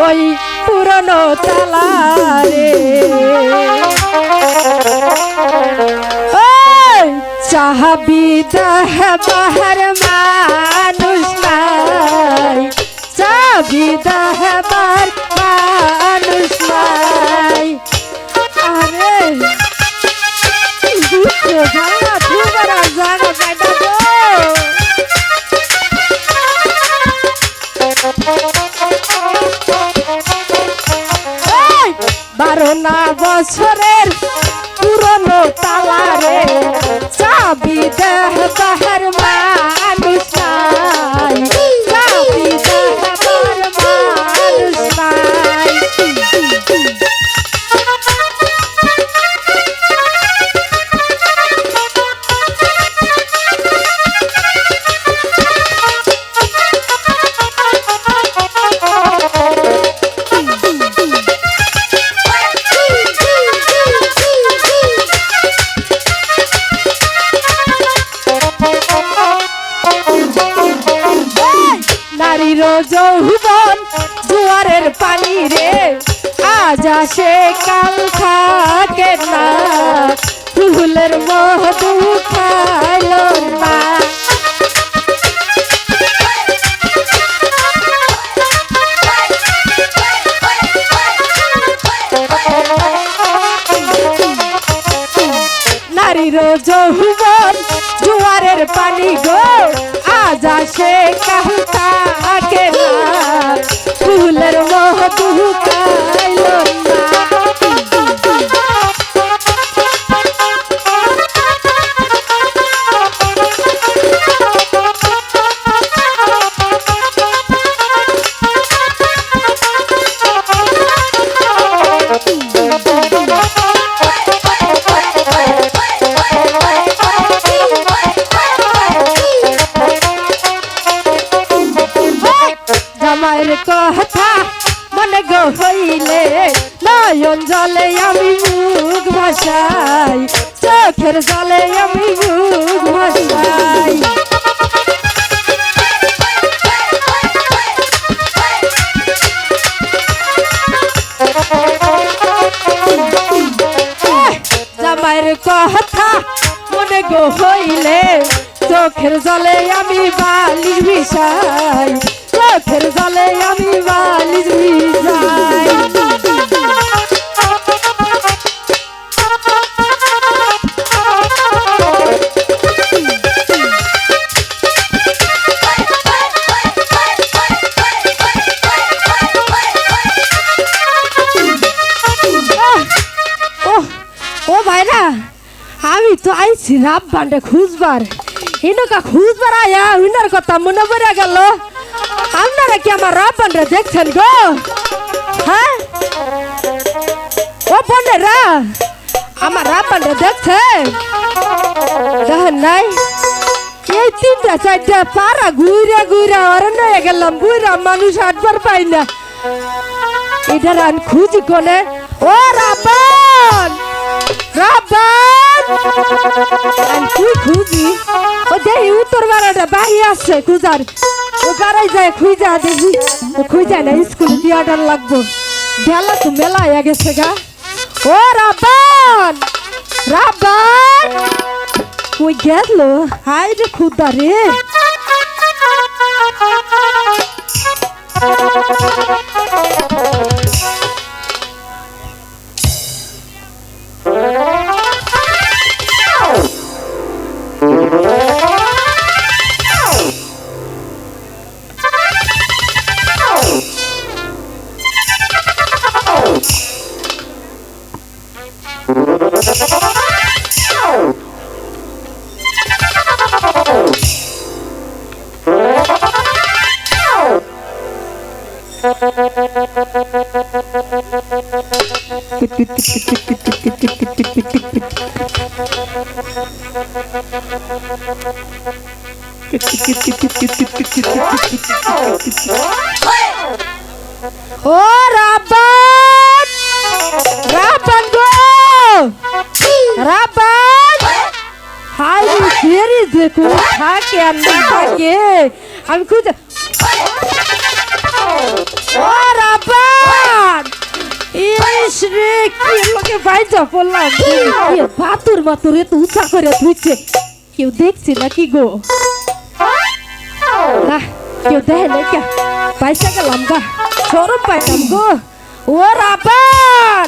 ওই পুরনো তালারে চাবি দেবার মানুষ নাই, চাবি দেবার মানুষ নাই। আরে জানা দুবার জানা যাইতা গো 12 বছরের পুরনো তালারে চাবি দেবার মানুষ নাই, চাবি দেবার মানুষ নাই। নারীর যৌবন জোয়ারের পানি রে, আজ আসে কাল থাকে না, ফুলের মধু খাইল না। নারীর যৌবন জোয়ারের পানি গো, আজ আসে কাল থাকে না, ফুলের মধু খাইল না। জামাইয়ের কথা মনে গো হইলে নয়ন জলে আমি মুখ ভাসাই, চোখের জলে আমি মুখ ভাসাই। জামাইয়ের কথা মনে গো হইলে চোখের জলে আমি বালিশ ভিসাই, চোখের জলে আমি বালিশ ভিসাই। ও ভাইরা, আমি তো আইছি রাব্বানটা খুঁজবার, হিনকা খুঁজবার আয়া হিনার কথা মনে পড়ে গেল। আপনারা কি আমার রাব্বানটা দেখছেন গো? হ্যাঁ ও বোনেরা, আমার রাব্বানটা দেখছেন? দেখেন নাই, এই 3টা 4টা পাড়া ঘুরা ঘুরা অরণ্য হয়ে গেলাম, বুড়া মানুষ হাঁটবার পাই না। এটা রান খুঁজি কোনে। ও রাব্বান, রাব্বান তুই খুঁজি, ও দেখি উত্তর বারাটা বাড়ি আসছে খুঁজার, ও বাড়াই যায় খুঁজা দেখি, ও খুঁজা না স্কুলে দিয়াটার লাগবো, বেলা তো মেলা হয়ে গেছে গা। ও রাব্বান, রাব্বান কই গেল? হাই রে খুদা রে। ও রাব্বান, রাব্বান গো, রাব্বান হাই ফেরি দেখো থাকে আর না থাকে, আমি খুঁজে। ও রাব্বান বাস রে কি লোকে বাইজা পড়লাম বাতুর বাতুরে তো উঁচা করে ধুইছে কেউ দেখছে নাকি গো না কেউ দেখে নাই কে পয়সা গেলাম গা সরম পাইলাম গো ও রাবান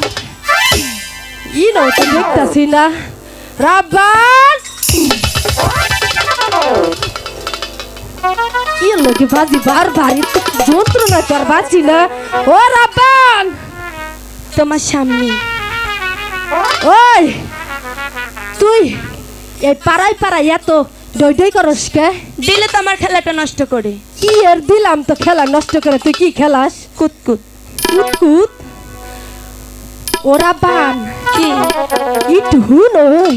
ইনো তো দেখতাছি না রাবান কি লোকে বাজি বার ভারী যন্ত্রণা কর বাজি না ও রাবান তোমার সামনে। ওই তুই এই পাড়ায় পাড়ায় এত ডই ডই করস কে দিলে তো আমার খেলাটা নষ্ট করে। কি আর দিলাম তো খেলা নষ্ট করে তুই কি খেলাস কুতকুত কুতকুত ওরা বান কি ইটু হুন ওই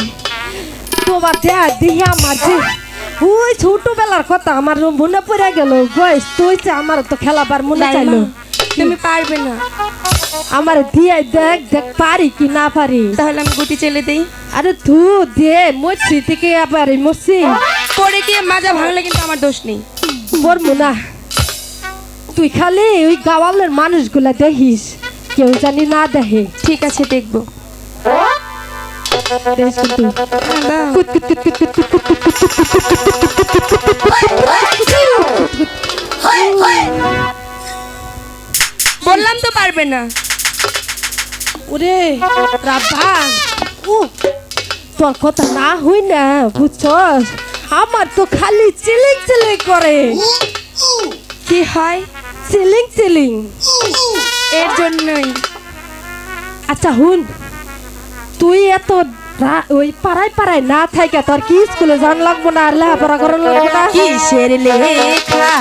তোমার দেয়া দিহি আমার যে ওই ছোটবেলার কথা আমার মনে পড়ে গেল বয়স তুই আমার তো খেলাবার মনে চাইলো তুমি পারবে না। আমার দিয়ে দেখ দেখ পারি কি না পারি তাহলে আমি গুটি চেলে দেই। আরে তু দে মরছি থেকে আবার মরছি পড়ে গিয়ে মাজা ভাঙলে কিন্তু আমার দোষ নেই। বলবো না তুই খালি ওই গাওয়ালের মানুষগুলা দেখিস কেউ জানি না দেখে ঠিক আছে দেখবো। দেখ কিন্তু কুত কুত কুত কুত কুত কুত কুত কুত বললাম তো পারবে না। ওরে রাবান ও তোর কথা না হই না বুঝছস আমার তো খালি চিলিং চিলিং করে কি হয় চিলিং চিলিং এর জন্যই। আচ্ছা হুন তুই এত ওই পাড়ায় পাড়ায় না থাইকা তোর কি স্কুলে যান লাগবো না আর লেখাপড়া করার লাগবো না কিসের লেখা